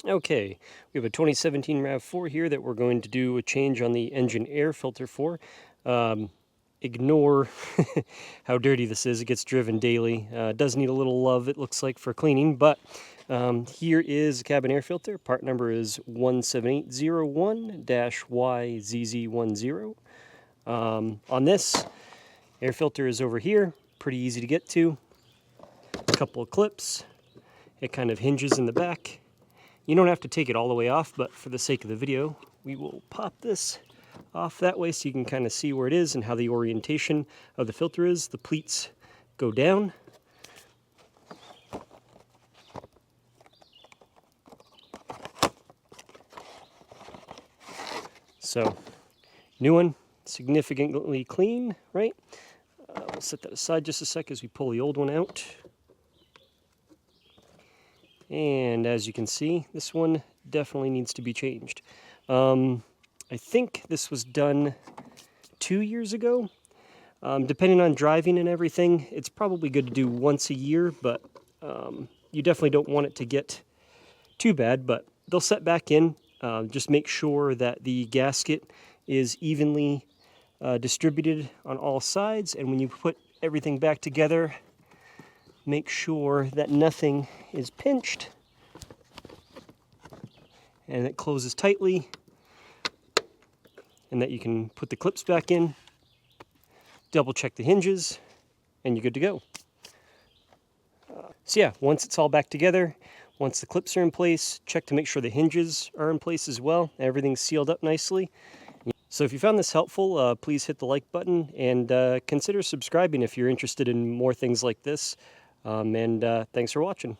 Okay, we have a 2017 RAV4 here that we're going to do a change on the engine air filter for. Ignore how dirty this is. It gets driven daily. It does need a little love, it looks like, for cleaning, but here is a cabin air filter. Part number is 17801-YZZ10. On this, air filter is over here, pretty easy to get to. A couple of clips. It kind of hinges in the back. You don't have to take it all the way off, but for the sake of the video, we will pop this off that way so you can kind of see where it is and how the orientation of the filter is. The pleats go down. So, new one, significantly clean, right? We'll set that aside just a sec as we pull the old one out. And as you can see, this one definitely needs to be changed. I think this was done 2 years ago. Depending on driving and everything, it's probably good to do once a year, but you definitely don't want it to get too bad, but they'll set back in. Just make sure that the gasket is evenly distributed on all sides, and when you put everything back together, make sure that nothing is pinched and it closes tightly, and that you can put the clips back in, double check the hinges, and you're good to go. So yeah, once it's all back together, once the clips are in place, check to make sure the hinges are in place as well. Everything's sealed up nicely. So if you found this helpful, please hit the like button and consider subscribing if you're interested in more things like this. Thanks for watching.